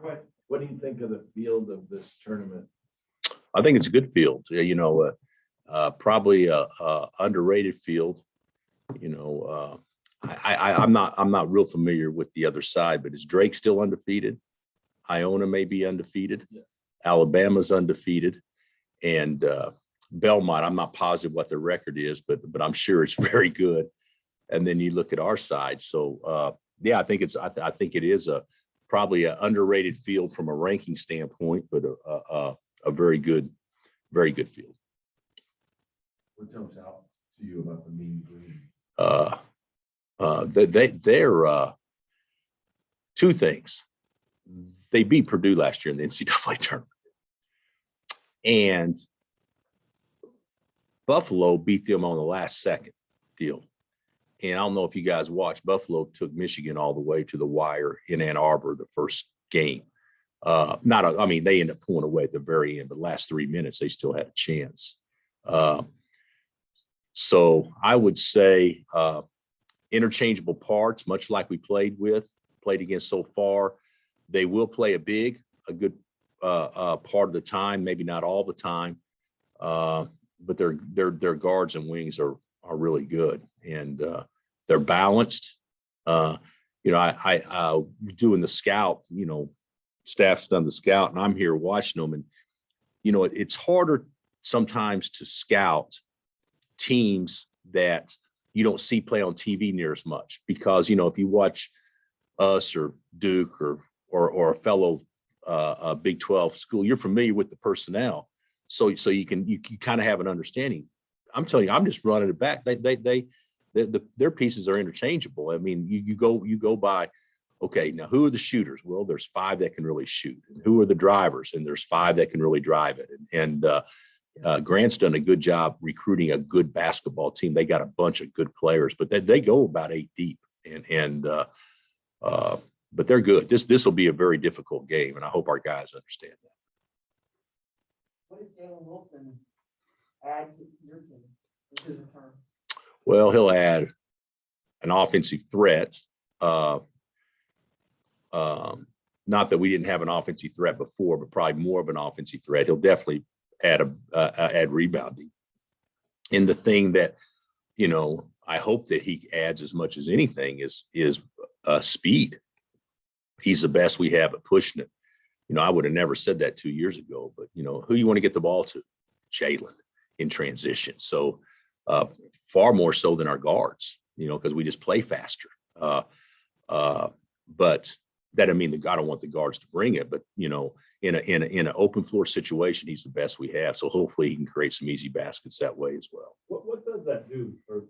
What do you think of the field of this tournament? I think it's a good field. Probably a underrated field. I'm not real familiar with the other side, but is Drake still undefeated? Iona may be undefeated. Yeah. Alabama's undefeated, and Belmont. I'm not positive what their record is, but I'm sure it's very good. And then you look at our side. So I think it is probably an underrated field from a ranking standpoint, but a very good field. What jumps out to you about the Mean Green? They're two things. They beat Purdue last year in the NCAA tournament, and Buffalo beat them on the last second deal. And I don't know if you guys watched, Buffalo took Michigan all the way to the wire in Ann Arbor the first game. They ended up pulling away at the very end, but the last 3 minutes, they still had a chance. So I would say interchangeable parts, much like we played against so far. They will play a good part of the time, maybe not all the time, but their guards and wings are really good, and they're balanced. I doing the scout, staff's done the scout, and I'm here watching them, and it's harder sometimes to scout teams that you don't see play on TV near as much, because if you watch us or Duke or a fellow Big 12 school, you're familiar with the personnel, so you kind of have an understanding. I'm telling you, I'm just running it back. Their pieces are interchangeable. I mean, you go by, okay, now who are the shooters? Well, there's 5 that can really shoot. And who are the drivers? And there's 5 that can really drive it. And Grant's done a good job recruiting a good basketball team. They got a bunch of good players, but they go about 8 deep, but they're good. This will be a very difficult game, and I hope our guys understand that. What does Jalen Wilson add to your team in his return? Well, he'll add an offensive threat. Not that we didn't have an offensive threat before, but probably more of an offensive threat. He'll definitely add rebounding. And the thing that, I hope that he adds as much as anything is speed. He's the best we have at pushing it. I would have never said that 2 years ago, but who you want to get the ball to? Jalen in transition. So far more so than our guards, because we just play faster. But that doesn't mean I don't want the guards to bring it, but in an open floor situation, he's the best we have. So hopefully he can create some easy baskets that way as well. What does that do for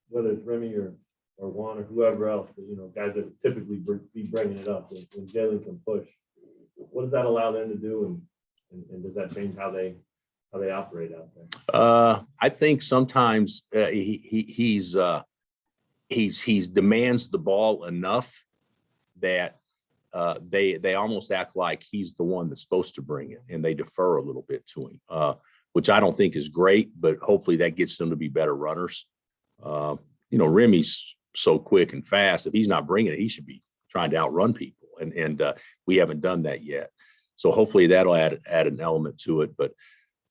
whether it's Remy or Juan or whoever else, guys that typically be bringing it up when Jalen can push? What does that allow them to do, and does that change how they operate out there? I think sometimes he's demands the ball enough that they almost act like he's the one that's supposed to bring it, and they defer a little bit to him, which I don't think is great, but hopefully that gets them to be better runners. Remy's so quick and fast. If he's not bringing it, he should be trying to outrun people, and we haven't done that yet. So hopefully that'll add an element to it. But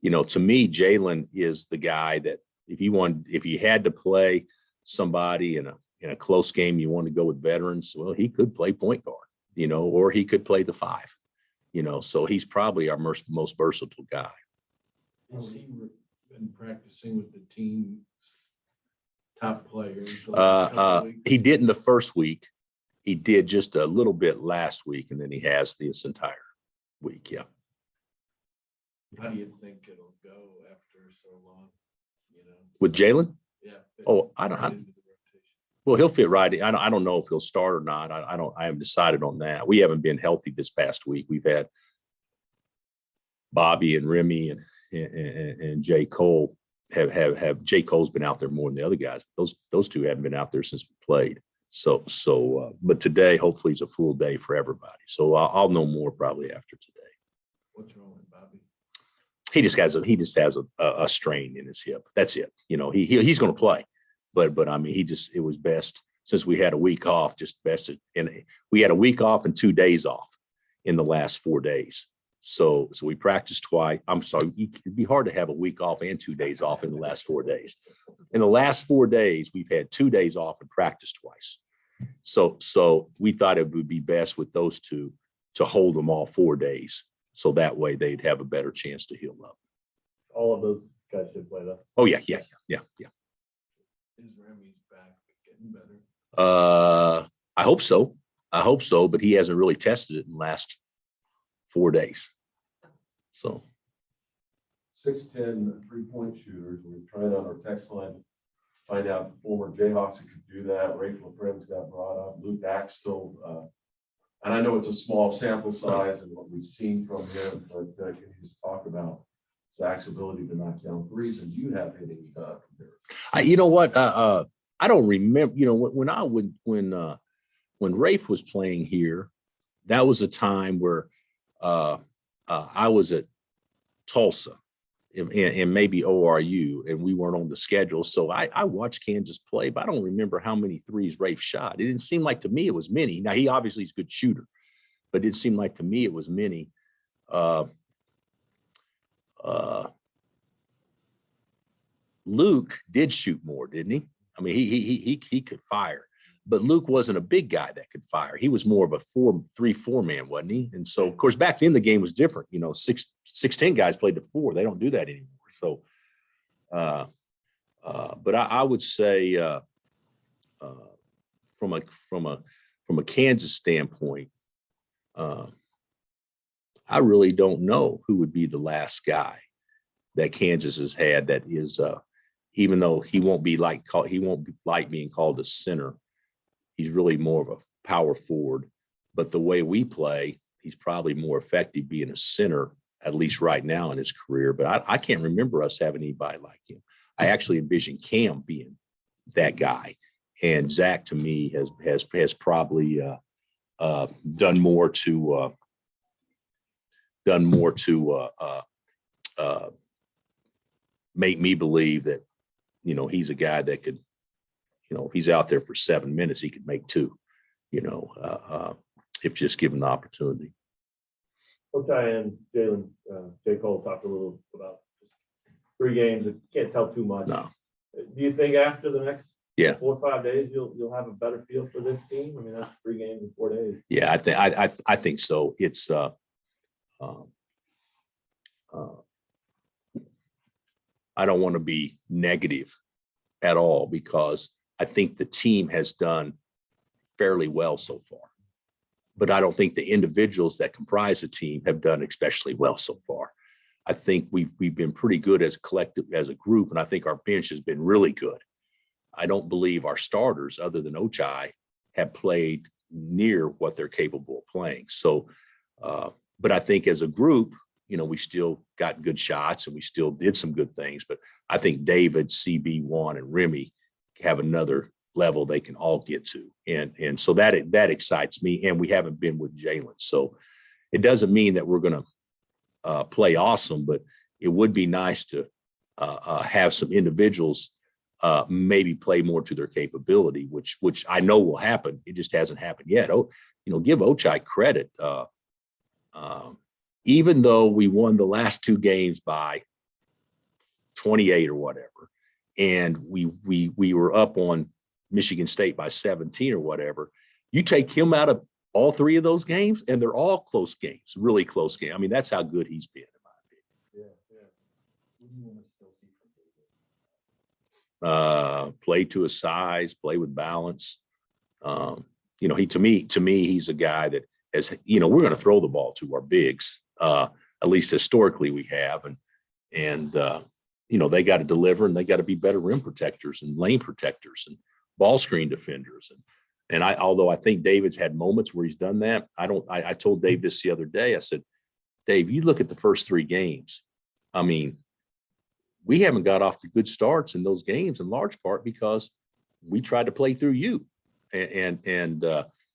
to me, Jalen is the guy that if you had to play somebody in a close game, you want to go with veterans. Well, he could play point guard, or he could play the 5, So he's probably our most versatile guy. Has he been practicing with the team's top players? He did in the first week. He did just a little bit last week, and then he has this entire week. Yeah. How do you think it'll go after so long? With Jalen? Yeah. Oh, well, he'll fit right in. I don't know if he'll start or not. I haven't decided on that. We haven't been healthy this past week. We've had Bobby and Remy and J. Cole have J. Cole's been out there more than the other guys. Those two haven't been out there since we played. But today, hopefully, is a full day for everybody. So I'll know more probably after today. What's wrong with Bobby? He just has a strain in his hip. That's it. He's going to play, but I mean, it was best since we had a week off. Just best, and we had a week off and 2 days off. in the last 4 days. So we practiced twice. I'm sorry, it'd be hard to have a week off and 2 days off in the last 4 days. In the last 4 days, we've had 2 days off and practiced twice. So we thought it would be best with those two to hold them all 4 days. So that way they'd have a better chance to heal up. All of those guys should play though. Oh, yeah. Is Remy's back getting better? I hope so, but he hasn't really tested it in the last 4 days. So 6'10" three-point shooters. We tried on our text line, find out former Jayhawks who could do that. Rafe LaFrance got brought up. Luke Axtell. And I know it's a small sample size and what we've seen from him, but can you just talk about Zach's ability to knock down threes, and do you have hitting compared? you know what? I don't remember. You know, when Rafe was playing here, that was a time where I was at Tulsa and maybe ORU, and we weren't on the schedule. So I watched Kansas play, but I don't remember how many threes Rafe shot. It didn't seem like to me it was many. Now, he obviously is a good shooter, but it didn't seem like to me it was many. Luke did shoot more, didn't he? I mean, he could fire, but Luke wasn't a big guy that could fire. He was more of a 3-4 man, wasn't he? And so, of course, back then the game was different. You know, 6'10" guys played the 4. They don't do that anymore. So, but I would say from a Kansas standpoint, I really don't know who would be the last guy that Kansas has had that is, even though he won't like being called a center. He's really more of a power forward, but the way we play, he's probably more effective being a center, at least right now in his career. But I can't remember us having anybody like him. I actually envision Cam being that guy, and Zach to me has probably done more to make me believe that, you know, he's a guy that could, you know, if he's out there for 7 minutes, he could make 2, you know, if just given the opportunity. Coach and Jalen, J. Cole talked a little about 3 games. It can't tell too much. No. Do you think after the next 4 or 5 days, you'll have a better feel for this team? I mean, that's 3 games in 4 days. Yeah, I think so. It's I don't want to be negative at all, because I think the team has done fairly well so far, but I don't think the individuals that comprise the team have done especially well so far. I think we've been pretty good as a collective, as a group, and I think our bench has been really good. I don't believe our starters, other than Ochai, have played near what they're capable of playing. So, but I think as a group, you know, we still got good shots and we still did some good things. But I think David, CB1, and Remy have another level they can all get to. And so that excites me. And we haven't been with Jalen. So it doesn't mean that we're going to play awesome, but it would be nice to have some individuals maybe play more to their capability, which I know will happen. It just hasn't happened yet. Oh, you know, give Ochai credit. Even though we won the last 2 games by 28 or whatever, and we were up on Michigan State by 17 or whatever, you take him out of all 3 of those games, and they're all close games, really close games. I mean, that's how good he's been, in my opinion. What do you want to still see from David? Play to his size, play with balance. You know, to me, he's a guy that, as you know, we're going to throw the ball to our bigs. At least historically we have, and you know, they got to deliver, and they got to be better rim protectors and lane protectors and ball screen defenders. And although I think David's had moments where he's done that, I told Dave this the other day. I said, Dave, you look at the first 3 games. I mean, we haven't got off to good starts in those games in large part because we tried to play through you, and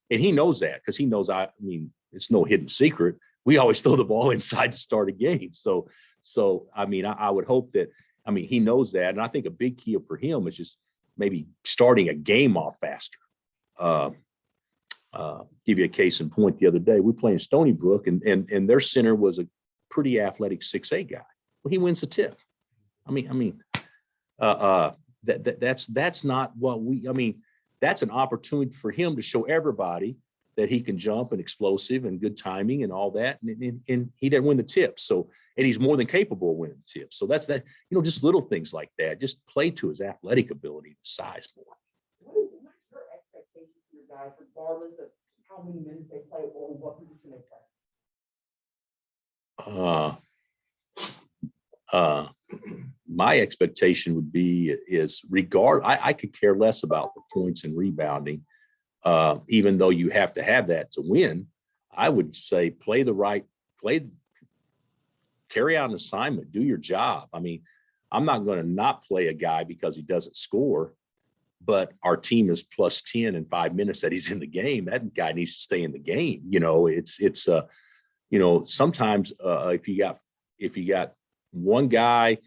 he knows that, because he knows. I mean, it's no hidden secret. We always throw the ball inside to start a game. So I mean, I would hope that, I mean, he knows that. And I think a big key for him is just maybe starting a game off faster. Give you a case in point. The other day, we played in Stony Brook, and their center was a pretty athletic 6'8" guy. Well, he wins the tip. That's not what that's an opportunity for him to show everybody that he can jump and explosive and good timing and all that. And he didn't win the tip. So, and he's more than capable of winning the tip. So that's that, just little things like that. Just play to his athletic ability, size more. What's your expectation for your guys, regardless of how many minutes they play or what position they play? My expectation would be I could care less about the points and rebounding, even though you have to have that to win. I would say carry out an assignment, do your job. I'm not going to not play a guy because he doesn't score, but our team is plus 10 in 5 minutes that he's in the game. That guy needs to stay in the game. Sometimes if you got one guy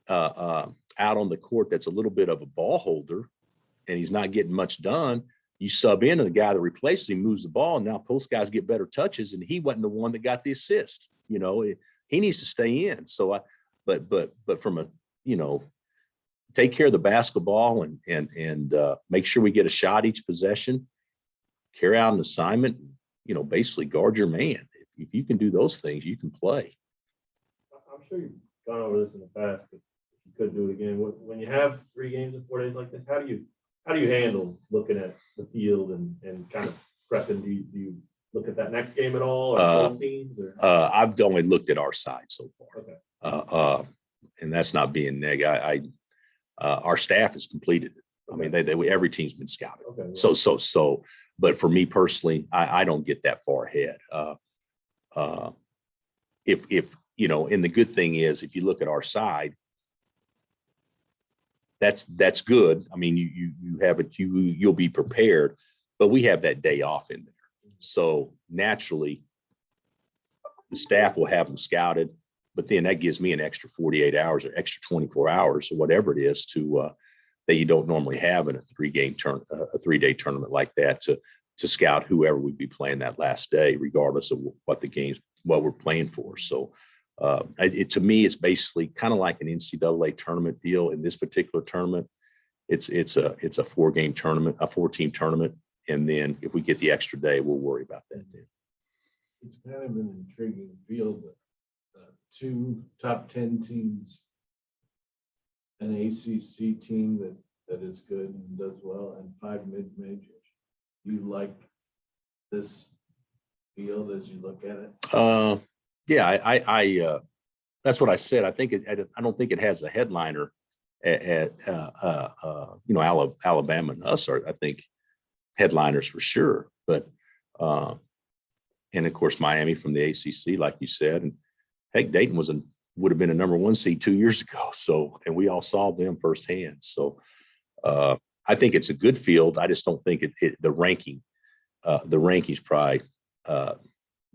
out on the court that's a little bit of a ball holder and he's not getting much done, you sub in and the guy that replaces him moves the ball, and now post guys get better touches, and he wasn't the one that got the assist. He needs to stay in. So but from take care of the basketball and make sure we get a shot each possession, carry out an assignment, basically guard your man. If you can do those things, you can play. I'm sure you've gone over this in the past, but if you could do it again, when you have 3 games in 4 days like this, how do you handle looking at the field and kind of prepping? Do you look at that next game at all, or both teams? I've only looked at our side so far. Okay. And that's not being negative. Our staff has completed it. Every team's been scouted. Okay. So, but for me personally, I don't get that far ahead. And the good thing is, if you look at our side, that's good. You have it, you'll be prepared, but we have that day off in there. So naturally, the staff will have them scouted, but then that gives me an extra 48 hours or extra 24 hours or whatever it is that you don't normally have in a 3-day tournament like that to scout whoever would be playing that last day, regardless of what we're playing for. So to me, it's basically kind of like an NCAA tournament deal. In this particular tournament, it's a 4-game tournament, a 4-team tournament. And then if we get the extra day, we'll worry about that then. It's kind of an intriguing field. 2 top 10 teams, an ACC team that is good and does well, and 5 mid-majors. You like this field as you look at it? Yeah, I that's what I said. I don't think it has a headliner at Alabama and us are, I think, headliners for sure. But and of course Miami from the ACC, like you said, and heck, Dayton would have been a number 1 seed 2 years ago. So, and we all saw them firsthand. So I think it's a good field. I just don't think the rankings probably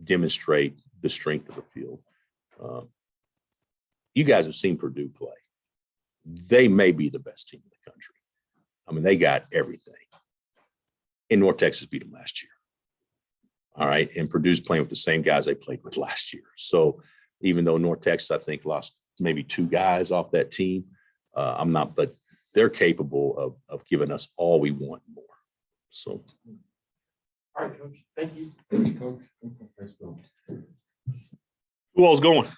demonstrate the strength of the field. You guys have seen Purdue play. They may be the best team in the country. They got everything. And North Texas beat them last year. All right. And Purdue's playing with the same guys they played with last year. So even though North Texas, I think, lost maybe 2 guys off that team, but they're capable of giving us all we want and more. So. All right, Coach. Thank you. Thank you, Coach. Thanks, Bill. Who all's going?